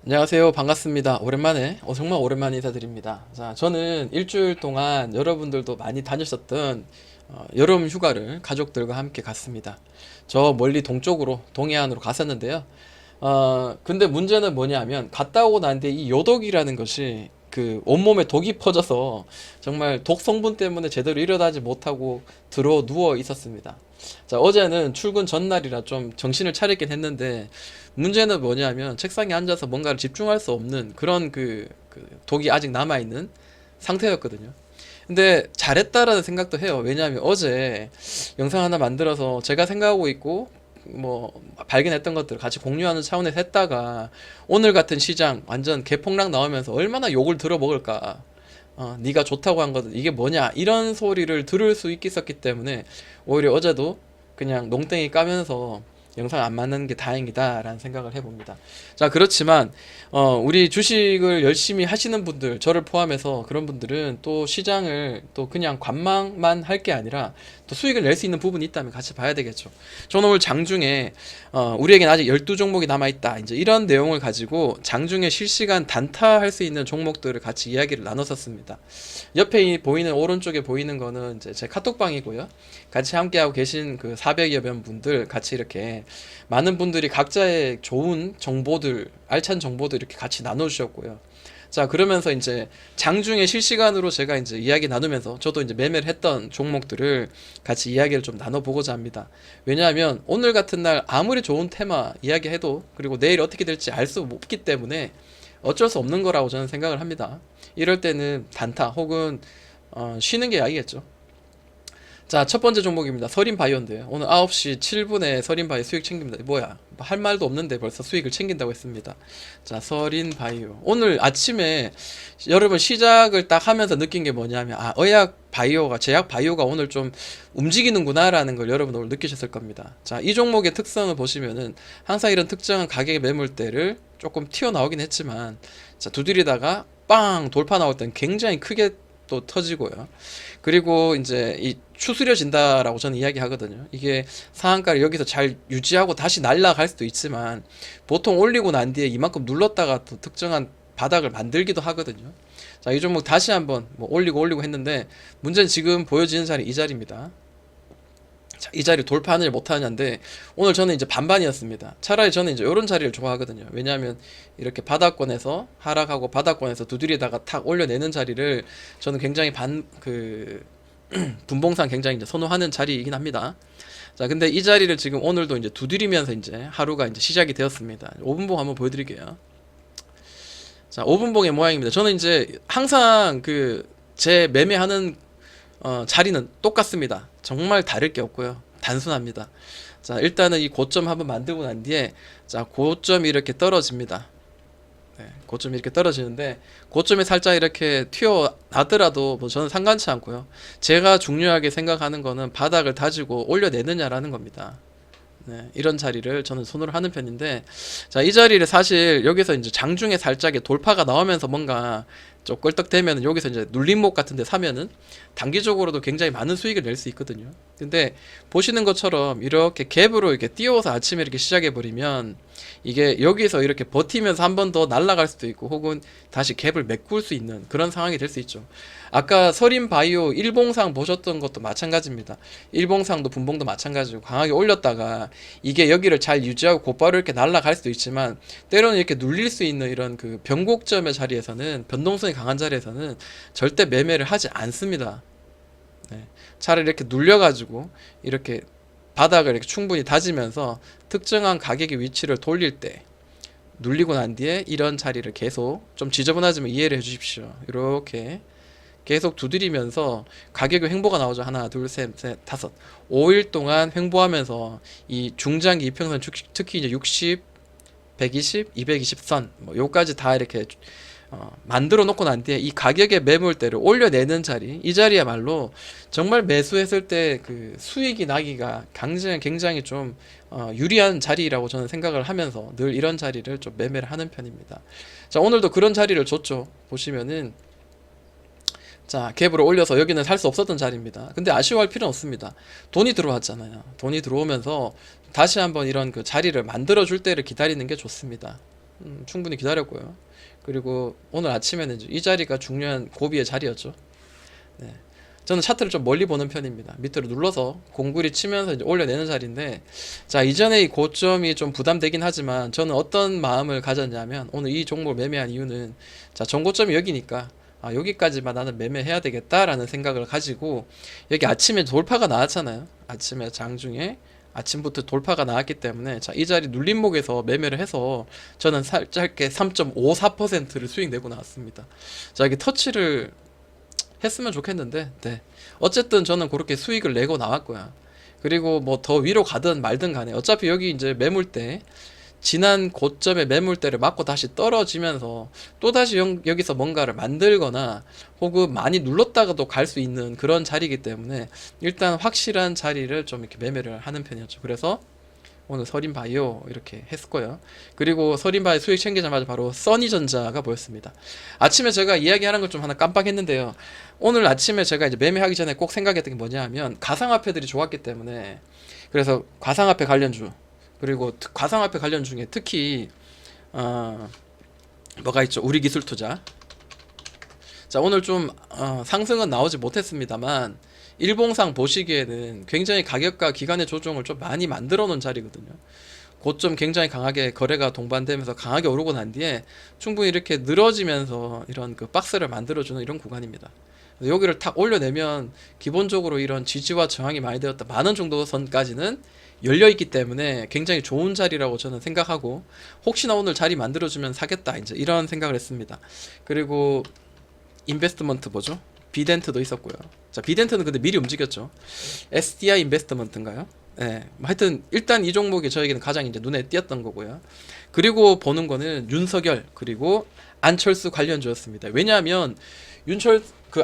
안녕하세요. 반갑습니다. 오랜만에, 정말 오랜만에 인사드립니다. 자, 저는 일주일 동안 여러분들도 많이 다녔었던 여름 휴가를 가족들과 함께 갔습니다. 저 멀리 동쪽으로, 동해안으로 갔었는데요. 근데 문제는 뭐냐면, 갔다 오고 난 뒤에 이 요독이라는 것이 그 온몸에 독이 퍼져서 정말 독 성분 때문에 제대로 일어나지 못하고 들어 누워 있었습니다. 자, 어제는 출근 전날이라 좀 정신을 차리긴 했는데, 문제는 뭐냐면 책상에 앉아서 뭔가를 집중할 수 없는 그런 그 독이 아직 남아있는 상태였거든요. 근데 잘했다라는 생각도 해요. 왜냐하면 어제 영상 하나 만들어서 제가 생각하고 있고 뭐 발견했던 것들을 같이 공유하는 차원에서 했다가 오늘 같은 시장 완전 개폭락 나오면서 얼마나 욕을 들어먹을까. 네가 좋다고 한 것은 이게 뭐냐 이런 소리를 들을 수 있었기 때문에 오히려 어제도 그냥 농땡이 까면서 영상 안 맞는 게 다행이다 라는 생각을 해봅니다. 자, 그렇지만 우리 주식을 열심히 하시는 분들, 저를 포함해서 그런 분들은 또 시장을 또 그냥 관망만 할 게 아니라 또 수익을 낼 수 있는 부분이 있다면 같이 봐야 되겠죠. 저는 오늘 장중에 우리에겐 아직 12종목이 남아있다, 이제 이런 내용을 가지고 장중에 실시간 단타할 수 있는 종목들을 같이 이야기를 나눴었습니다. 옆에 보이는, 오른쪽에 보이는 거는 이제 제 카톡방이고요. 같이 함께하고 계신 그 400여 명 분들 같이 이렇게 많은 분들이 각자의 좋은 정보들, 알찬 정보들 이렇게 같이 나눠주셨고요. 자, 그러면서 이제 장중에 실시간으로 제가 이제 이야기 나누면서 저도 이제 매매를 했던 종목들을 같이 이야기를 좀 나눠보고자 합니다. 왜냐하면 오늘 같은 날 아무리 좋은 테마 이야기해도, 그리고 내일 어떻게 될지 알 수 없기 때문에 어쩔 수 없는 거라고 저는 생각을 합니다. 이럴 때는 단타 혹은 쉬는 게 약이겠죠. 자, 첫 번째 종목입니다. 서린바이오인데요. 오늘 9시 7분에 서린바이오 수익 챙깁니다. 뭐야, 할 말도 없는데 벌써 수익을 챙긴다고 했습니다. 자, 서린바이오. 오늘 아침에 여러분 시작을 딱 하면서 느낀 게 뭐냐면, 의약 바이오가, 제약 바이오가 오늘 좀 움직이는구나라는 걸 여러분 오늘 느끼셨을 겁니다. 자, 이 종목의 특성을 보시면은 항상 이런 특정한 가격의 매물대를 조금 튀어나오긴 했지만, 자, 두드리다가 빵 돌파 나올 땐 굉장히 크게 또 터지고요. 그리고 이제 이 추스려진다라고 저는 이야기하거든요. 이게 상한가를 여기서 잘 유지하고 다시 날아갈 수도 있지만 보통 올리고 난 뒤에 이만큼 눌렀다가 또 특정한 바닥을 만들기도 하거든요. 자, 이 종목 다시 한번 뭐 올리고 했는데 문제는 지금 보여지는 자리 이 자리입니다. 자, 이 자리 돌파하느냐 못하느냐인데 오늘 저는 이제 반반이었습니다. 차라리 저는 이제 이런 자리를 좋아하거든요. 왜냐하면 이렇게 바닥권에서 하락하고 바닥권에서 두드리다가 탁 올려내는 자리를 저는 굉장히 분봉상 굉장히 이제 선호하는 자리이긴 합니다. 자, 근데 이 자리를 지금 오늘도 이제 두드리면서 이제 하루가 이제 시작이 되었습니다. 5분봉 한번 보여드릴게요. 자, 5분봉의 모양입니다. 저는 이제 항상 제 매매하는 자리는 똑같습니다. 정말 다를 게 없고요. 단순합니다. 자, 일단은 이 고점 한번 만들고 난 뒤에, 자, 고점이 이렇게 떨어집니다. 네, 고점이 이렇게 떨어지는데, 고점이 살짝 이렇게 튀어나더라도 뭐 저는 상관치 않고요. 제가 중요하게 생각하는 거는 바닥을 다지고 올려내느냐라는 겁니다. 네, 이런 자리를 저는 선호를 하는 편인데, 자, 이 자리를 사실 여기서 이제 장중에 살짝의 돌파가 나오면서 뭔가 좀 껄떡대면 여기서 이제 눌림목 같은 데 사면은 단기적으로도 굉장히 많은 수익을 낼 수 있거든요. 근데 보시는 것처럼 이렇게 갭으로 이렇게 띄워서 아침에 이렇게 시작해 버리면 이게 여기서 이렇게 버티면서 한 번 더 날아갈 수도 있고 혹은 다시 갭을 메꿀 수 있는 그런 상황이 될 수 있죠. 아까 서린바이오 일봉상 보셨던 것도 마찬가지입니다. 일봉상도 분봉도 마찬가지고 강하게 올렸다가 이게 여기를 잘 유지하고 곧바로 이렇게 날아갈 수도 있지만 때로는 이렇게 눌릴 수 있는 이런 그 변곡점의 자리에서는, 변동성이 강한 자리에서는 절대 매매를 하지 않습니다. 네. 차라리 이렇게 눌려가지고 이렇게 바닥을 이렇게 충분히 다지면서 특정한 가격의 위치를 돌릴 때 눌리고 난 뒤에 이런 자리를 계속, 좀 지저분하지만 이해를 해 주십시오. 이렇게 계속 두드리면서 가격의 횡보가 나오죠. 하나, 둘, 셋, 넷, 다섯. 5일 동안 횡보하면서 이 중장기 이평선, 특히 이제 60, 120, 220선, 뭐 요까지 다 이렇게 만들어 놓고 난 뒤에 이 가격의 매물대를 올려내는 자리, 이 자리야말로 정말 매수했을 때 그 수익이 나기가 굉장히 좀 유리한 자리라고 저는 생각을 하면서 늘 이런 자리를 좀 매매를 하는 편입니다. 자, 오늘도 그런 자리를 줬죠. 보시면은, 자, 갭으로 올려서 여기는 살 수 없었던 자리입니다. 근데 아쉬워할 필요는 없습니다. 돈이 들어왔잖아요. 돈이 들어오면서 다시 한번 이런 그 자리를 만들어 줄 때를 기다리는 게 좋습니다. 충분히 기다렸고요. 그리고 오늘 아침에는 이제 이 자리가 중요한 고비의 자리였죠. 네. 저는 차트를 좀 멀리 보는 편입니다. 밑으로 눌러서 공구리 치면서 이제 올려내는 자리인데, 자, 이전에 이 고점이 좀 부담되긴 하지만 저는 어떤 마음을 가졌냐면 오늘 이 종목을 매매한 이유는, 자, 전고점이 여기니까 아, 여기까지만 나는 매매해야 되겠다라는 생각을 가지고, 여기 아침에 돌파가 나왔잖아요. 아침에 장중에 아침부터 돌파가 나왔기 때문에, 자, 이 자리 눌림목에서 매매를 해서 저는 짧게 3.54%를 수익 내고 나왔습니다. 자, 여기 터치를 했으면 좋겠는데, 네. 어쨌든 저는 그렇게 수익을 내고 나왔고요. 그리고 뭐 더 위로 가든 말든 간에 어차피 여기 이제 매물대, 지난 고점의 매물대를 맞고 다시 떨어지면서 또다시 여기서 뭔가를 만들거나 혹은 많이 눌렀다가도 갈 수 있는 그런 자리이기 때문에 일단 확실한 자리를 좀 이렇게 매매를 하는 편이었죠. 그래서 오늘 서린바이오 이렇게 했고요. 그리고 서린바이오 수익 챙기자마자 바로 써니전자가 보였습니다. 아침에 제가 이야기하는 걸 좀 하나 깜빡했는데요. 오늘 아침에 제가 이제 매매하기 전에 꼭 생각했던 게 뭐냐 하면 가상화폐들이 좋았기 때문에, 그래서 가상화폐 관련주, 그리고 가상화폐 관련 중에 특히 어, 뭐가 있죠? 우리기술투자. 자, 오늘 좀 상승은 나오지 못했습니다만 일봉상 보시기에는 굉장히 가격과 기간의 조정을 좀 많이 만들어 놓은 자리거든요. 고점 굉장히 강하게 거래가 동반되면서 강하게 오르고 난 뒤에 충분히 이렇게 늘어지면서 이런 그 박스를 만들어주는 이런 구간입니다. 여기를 탁 올려내면 기본적으로 이런 지지와 저항이 많이 되었다 10,000원 정도 선까지는 열려있기 때문에 굉장히 좋은 자리라고 저는 생각하고, 혹시나 오늘 자리 만들어주면 사겠다 이제 이런 생각을 했습니다. 그리고 인베스트먼트 뭐죠? 비덴트도 있었고요. 자, 비덴트는 근데 미리 움직였죠. SDI 인베스트먼트인가요? 네, 하여튼 일단 이 종목이 저에게는 가장 이제 눈에 띄었던 거고요. 그리고 보는 거는 윤석열 그리고 안철수 관련주였습니다. 왜냐하면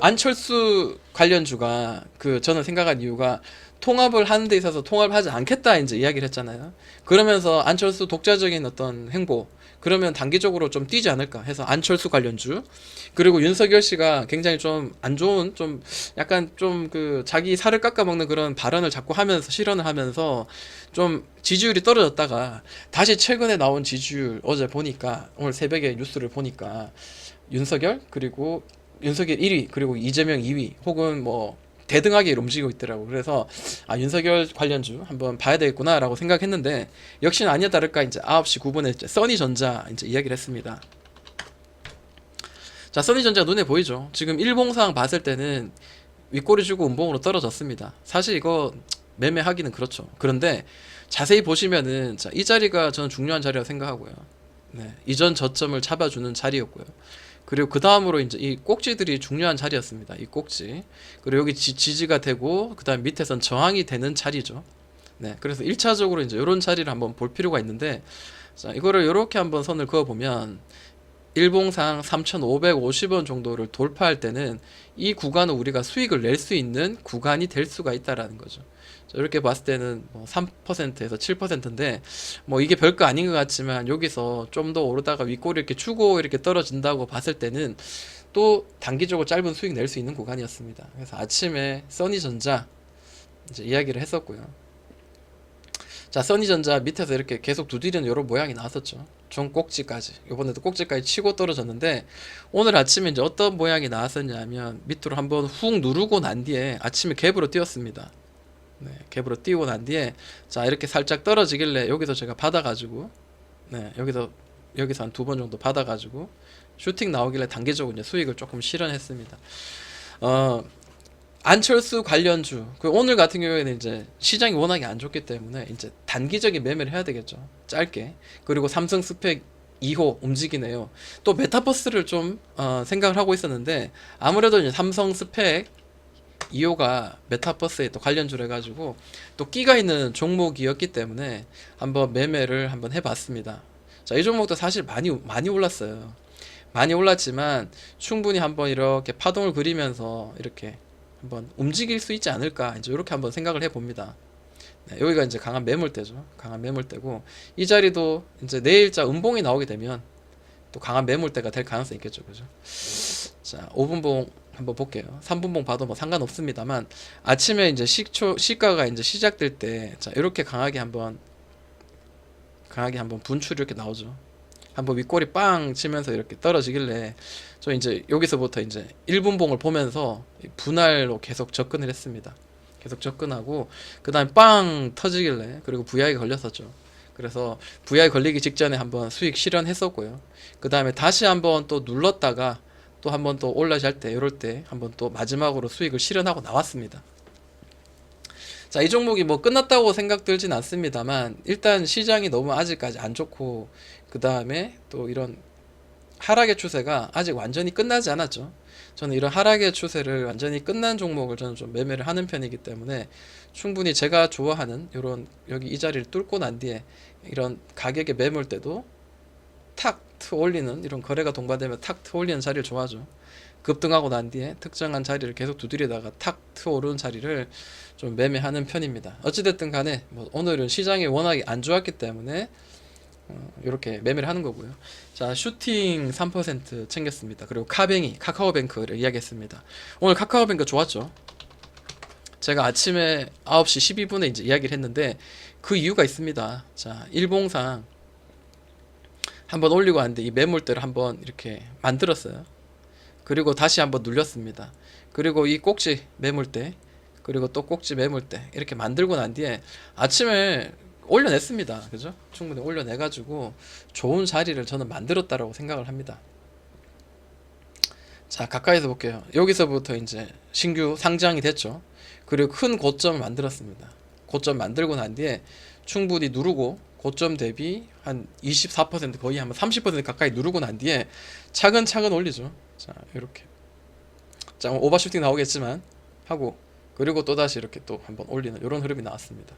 안철수 관련주가 저는 생각한 이유가 통합을 하는 데 있어서 통합을 하지 않겠다 이제 이야기를 했잖아요. 그러면서 안철수 독자적인 어떤 행보, 그러면 단기적으로 좀 뛰지 않을까 해서 안철수 관련주, 그리고 윤석열 씨가 굉장히 좀 안 좋은, 좀 약간 좀 자기 살을 깎아먹는 그런 발언을 자꾸 하면서 실언을 하면서 좀 지지율이 떨어졌다가 다시 최근에 나온 지지율 어제 보니까, 오늘 새벽에 뉴스를 보니까 윤석열 1위 그리고 이재명 2위 혹은 뭐 대등하게 움직이고 있더라고. 그래서 아, 윤석열 관련주 한번 봐야 되겠구나라고 생각했는데, 역시나 아니나 다를까 이제 9시 9분에 이제 써니전자 이제 이야기를 했습니다. 자, 써니전자 눈에 보이죠? 지금 일봉상 봤을 때는 윗꼬리 주고 음봉으로 떨어졌습니다. 사실 이거 매매하기는 그렇죠. 그런데 자세히 보시면은, 자, 이 자리가 저는 중요한 자리라고 생각하고요. 네, 이전 저점을 잡아주는 자리였고요. 그리고 그 다음으로 이제 이 꼭지들이 중요한 자리였습니다. 이 꼭지. 그리고 여기 지지가 되고, 그 다음 밑에선 저항이 되는 자리죠. 네. 그래서 1차적으로 이제 이런 자리를 한번 볼 필요가 있는데, 자, 이거를 이렇게 한번 선을 그어보면, 일봉상 3,550원 정도를 돌파할 때는 이 구간은 우리가 수익을 낼 수 있는 구간이 될 수가 있다라는 거죠. 자, 이렇게 봤을 때는 뭐 3%에서 7%인데 뭐 이게 별거 아닌 것 같지만, 여기서 좀 더 오르다가 윗꼬리 이렇게 추고 이렇게 떨어진다고 봤을 때는 또 단기적으로 짧은 수익 낼 수 있는 구간이었습니다. 그래서 아침에 써니전자 이제 이야기를 했었고요. 자, 써니전자 밑에서 이렇게 계속 두드리는 이런 모양이 나왔었죠. 중 꼭지까지, 이번에도 꼭지까지 치고 떨어졌는데, 오늘 아침에 이제 어떤 모양이 나왔었냐면 밑으로 한번 훅 누르고 난 뒤에 아침에 갭으로 뛰었습니다. 네, 갭으로 띄우고 난 뒤에, 자, 이렇게 살짝 떨어지길래 여기서 제가 받아가지고, 네, 여기서 한 2번 정도 받아가지고 슈팅 나오길래 단기적으로 이제 수익을 조금 실현했습니다. 안철수 관련주, 오늘 같은 경우에는 이제 시장이 워낙에 안 좋기 때문에 이제 단기적인 매매를 해야 되겠죠. 짧게. 그리고 삼성 스펙 2호 움직이네요. 또 메타버스를 좀 생각을 하고 있었는데, 아무래도 이제 삼성 스펙 2호가 메타버스에 또 관련주를 해가지고 또 끼가 있는 종목이었기 때문에 한번 매매를 한번 해봤습니다. 자, 이 종목도 사실 많이 올랐어요. 많이 올랐지만 충분히 한번 이렇게 파동을 그리면서 이렇게 한번 움직일 수 있지 않을까, 이제 이렇게 한번 생각을 해봅니다. 네, 여기가 이제 강한 매물대죠. 강한 매물대고, 이 자리도 이제 내일자 음봉이 나오게 되면 또 강한 매물대가 될 가능성이 있겠죠. 그죠? 자, 5분봉 한번 볼게요. 3분봉 봐도 뭐 상관없습니다만, 아침에 이제 시가가 이제 시작될 때, 자, 이렇게 강하게 한번 분출이 이렇게 나오죠. 한번 윗꼬리 빵 치면서 이렇게 떨어지길래 저 이제 여기서부터 이제 1분봉을 보면서 분할로 계속 접근을 했습니다. 계속 접근하고 그 다음에 빵 터지길래 그리고 VI가 걸렸었죠. 그래서 VI 걸리기 직전에 한번 수익 실현했었고요. 그 다음에 다시 한번 또 눌렀다가 또 한번 또 올라갈 때 이럴 때 한번 또 마지막으로 수익을 실현하고 나왔습니다. 자, 이 종목이 뭐 끝났다고 생각 들진 않습니다만 일단 시장이 너무 아직까지 안 좋고 그 다음에 또 이런 하락의 추세가 아직 완전히 끝나지 않았죠. 저는 이런 하락의 추세를 완전히 끝난 종목을 저는 좀 매매를 하는 편이기 때문에 충분히 제가 좋아하는 이런 여기 이 자리를 뚫고 난 뒤에 이런 가격의 매물대도 탁 트어 올리는 이런 거래가 동반되면 탁 트어 올리는 자리를 좋아하죠. 급등하고 난 뒤에 특정한 자리를 계속 두드리다가 탁 트어 오르는 자리를 좀 매매하는 편입니다. 어찌됐든 간에 뭐 오늘은 시장이 워낙에 안 좋았기 때문에 이렇게 매매를 하는 거고요. 자, 슈팅 3% 챙겼습니다. 그리고 카뱅이, 카카오뱅크를 이야기했습니다. 오늘 카카오뱅크 좋았죠. 제가 아침에 9시 12분에 이제 이야기를 했는데 그 이유가 있습니다. 자, 일봉상 한번 올리고 왔는데 이 매물대를 한번 이렇게 만들었어요. 그리고 다시 한번 눌렸습니다. 그리고 이 꼭지 매물대, 그리고 또 꼭지 매물대 이렇게 만들고 난 뒤에 아침에 올려냈습니다. 그죠? 충분히 올려내가지고 좋은 자리를 저는 만들었다라고 생각을 합니다. 자, 가까이서 볼게요. 여기서부터 이제 신규 상장이 됐죠. 그리고 큰 고점을 만들었습니다. 고점 만들고 난 뒤에 충분히 누르고 고점 대비 한 24% 거의 한 30% 가까이 누르고 난 뒤에 차근차근 올리죠. 자, 이렇게. 자, 오버슈팅 나오겠지만 하고 그리고 또다시 이렇게 또 한번 올리는 이런 흐름이 나왔습니다.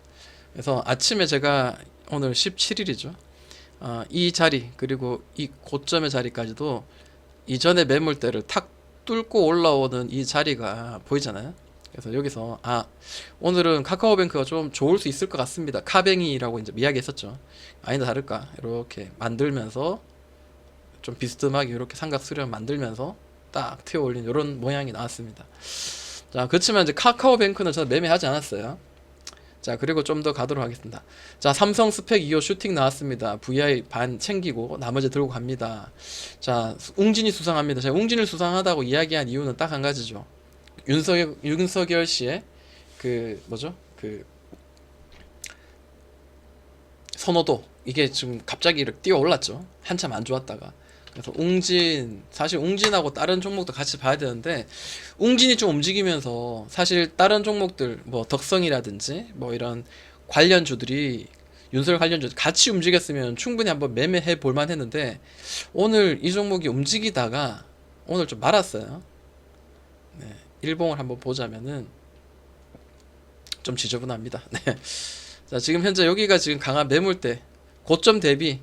그래서 아침에 제가 오늘 17일이죠. 이 자리 그리고 이 고점의 자리까지도 이전의 매물대를 탁 뚫고 올라오는 이 자리가 보이잖아요. 그래서 여기서 오늘은 카카오뱅크가 좀 좋을 수 있을 것 같습니다. 카뱅이라고 이제 이야기했었죠. 아니다 다를까 이렇게 만들면서 좀 비스듬하게 이렇게 삼각 수렴 만들면서 딱 튀어 올린 이런 모양이 나왔습니다. 자, 그렇지만 이제 카카오뱅크는 저는 매매하지 않았어요. 자, 그리고 좀 더 가도록 하겠습니다. 자, 삼성 스펙 2호 슈팅 나왔습니다. VI 반 챙기고 나머지 들고 갑니다. 자, 웅진이 수상합니다. 제가 웅진을 수상하다고 이야기한 이유는 딱 한 가지죠. 윤석열 씨의 그 뭐죠? 그 선호도 이게 지금 갑자기 이렇게 뛰어 올랐죠. 한참 안 좋았다가. 그래서 웅진, 사실 웅진하고 다른 종목도 같이 봐야 되는데 웅진이 좀 움직이면서 사실 다른 종목들 뭐 덕성이라든지 뭐 이런 관련주들이 윤석열 관련주 같이 움직였으면 충분히 한번 매매해 볼만 했는데 오늘 이 종목이 움직이다가 오늘 좀 말았어요. 네, 일봉을 한번 보자면은 좀 지저분합니다. 네. 자, 지금 현재 여기가 지금 강한 매물대 고점 대비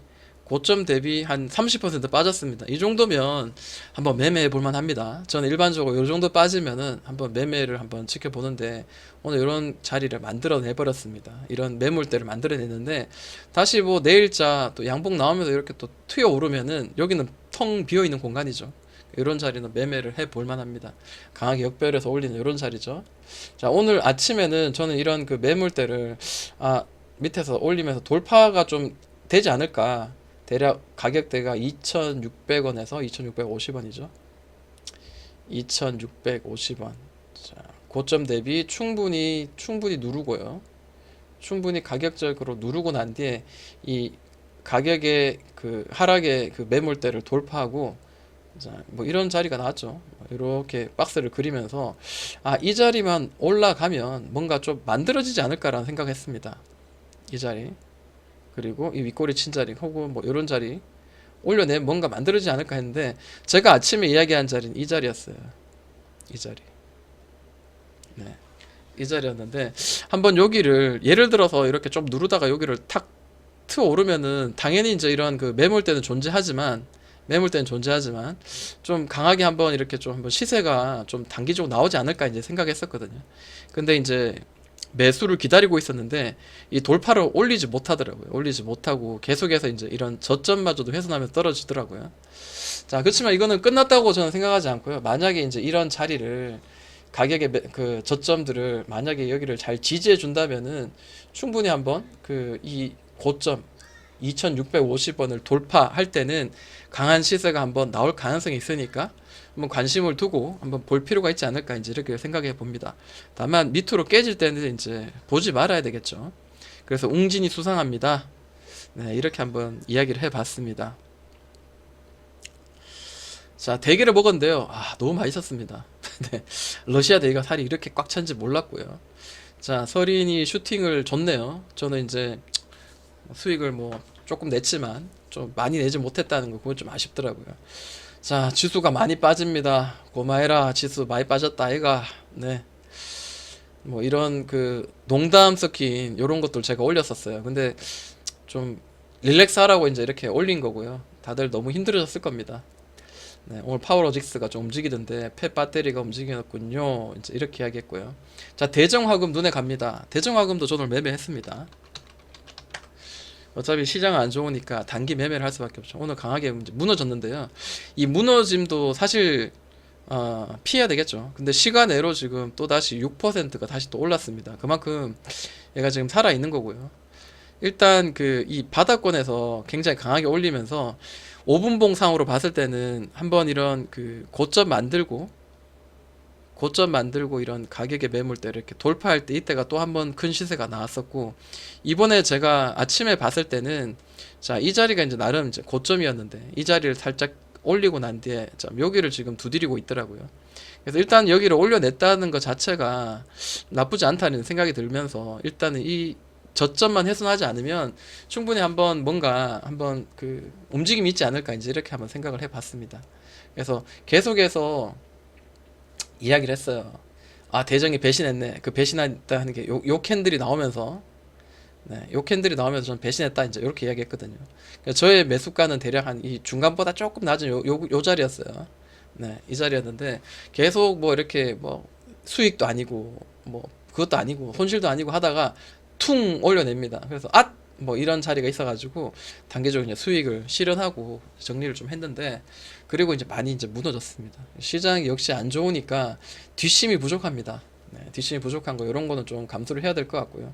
한 30% 빠졌습니다. 이 정도면 한번 매매해 볼만 합니다. 저는 일반적으로 이 정도 빠지면은 한번 매매를 한번 지켜보는데 오늘 이런 자리를 만들어내 버렸습니다. 이런 매물대를 만들어내는데 다시 뭐 내일자 또 양봉 나오면서 이렇게 또 튀어 오르면은 여기는 텅 비어 있는 공간이죠. 이런 자리는 매매를 해 볼만 합니다. 강하게 역별해서 올리는 이런 자리죠. 자, 오늘 아침에는 저는 이런 그 매물대를 밑에서 올리면서 돌파가 좀 되지 않을까. 대략 가격대가 2,600원에서 2,650원이죠. 2,650원. 자, 고점 대비 충분히 누르고요. 충분히 가격적으로 누르고 난 뒤에 이 가격의 그 하락의 그 매물대를 돌파하고 자, 뭐 이런 자리가 나왔죠. 이렇게 박스를 그리면서 이 자리만 올라가면 뭔가 좀 만들어지지 않을까라는 생각했습니다. 이 자리. 그리고 이 윗꼬리 친 자리 혹은 뭐 이런 자리 올려내면 뭔가 만들어지지 않을까 했는데 제가 아침에 이야기한 자리는 이 자리였어요. 이 자리. 네. 이 자리였는데 한번 여기를 예를 들어서 이렇게 좀 누르다가 여기를 탁 트어 오르면은 당연히 이제 이런 그 매물대는 존재하지만 좀 강하게 한번 이렇게 좀 한번 시세가 좀 단기적으로 나오지 않을까 이제 생각했었거든요. 근데 이제 매수를 기다리고 있었는데 이 돌파를 올리지 못하더라고요. 올리지 못하고 계속해서 이제 이런 저점마저도 훼손하면서 떨어지더라고요. 자, 그렇지만 이거는 끝났다고 저는 생각하지 않고요. 만약에 이제 이런 자리를 가격의 그 저점들을 만약에 여기를 잘 지지해 준다면은 충분히 한번 그 이 고점 2650원을 돌파할 때는 강한 시세가 한번 나올 가능성이 있으니까 한번 관심을 두고 한번 볼 필요가 있지 않을까 이제 이렇게 생각해 봅니다. 다만 밑으로 깨질 때는 이제 보지 말아야 되겠죠. 그래서 웅진이 수상합니다. 네, 이렇게 한번 이야기를 해봤습니다. 자, 대게를 먹었는데요. 아, 너무 맛있었습니다. 네, 러시아 대게가 살이 이렇게 꽉 찬지 몰랐고요. 자, 서린이 슈팅을 줬네요. 저는 이제 수익을 뭐 조금 냈지만 좀 많이 내지 못했다는 거 그건 좀 아쉽더라고요. 자, 지수가 많이 빠집니다. 고마해라. 지수 많이 빠졌다 아이가. 네. 뭐 이런 그 농담 섞인 이런 것들 제가 올렸었어요. 근데 좀 릴렉스 하라고 이제 이렇게 올린 거고요. 다들 너무 힘들어졌을 겁니다. 네, 오늘 파워로직스가 좀 움직이던데 폐 배터리가 움직였군요. 이제 이렇게 이야기했고요. 자, 대정화금 눈에 갑니다. 대정화금도 저는 매매했습니다. 어차피 시장 안 좋으니까 단기 매매를 할 수밖에 없죠. 오늘 강하게 이제 무너졌는데요. 이 무너짐도 사실 피해야 되겠죠. 근데 시간외로 지금 또 다시 6%가 다시 또 올랐습니다. 그만큼 얘가 지금 살아 있는 거고요. 일단 그 이 바닥권에서 굉장히 강하게 올리면서 5분봉상으로 봤을 때는 한번 이런 그 고점 만들고 이런 가격의 매물대를 이렇게 돌파할 때 이때가 또 한번 큰 시세가 나왔었고, 이번에 제가 아침에 봤을 때는 자, 이 자리가 이제 나름 이제 고점이었는데 이 자리를 살짝 올리고 난 뒤에 자, 여기를 지금 두드리고 있더라고요. 그래서 일단 여기를 올려냈다는 것 자체가 나쁘지 않다는 생각이 들면서 일단은 이 저점만 훼손하지 않으면 충분히 한번 뭔가 한번 그 움직임이 있지 않을까 이제 이렇게 한번 생각을 해봤습니다. 그래서 계속해서 이야기를 했어요. 아, 대정이 배신했네. 그 배신했다는 게 요 캔들이 나오면서, 네, 요 캔들이 나오면서 저는 배신했다 이제 이렇게 이야기했거든요. 그러니까 저의 매수가는 대략 한 이 중간보다 조금 낮은 요 자리였어요. 네, 이 자리였는데 계속 뭐 이렇게 뭐 수익도 아니고 뭐 그것도 아니고 손실도 아니고 하다가 퉁 올려냅니다. 그래서 뭐 이런 자리가 있어가지고 단계적으로 이제 수익을 실현하고 정리를 좀 했는데, 그리고 이제 많이 이제 무너졌습니다. 시장이 역시 안 좋으니까 뒷심이 부족합니다. 네, 뒷심이 부족한 거 이런 거는 좀 감수를 해야 될 것 같고요.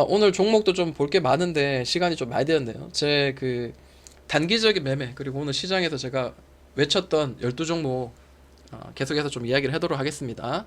오늘 종목도 좀 볼 게 많은데 시간이 좀 많이 되었네요. 제 그 단기적인 매매 그리고 오늘 시장에서 제가 외쳤던 12종목 계속해서 좀 이야기를 하도록 하겠습니다.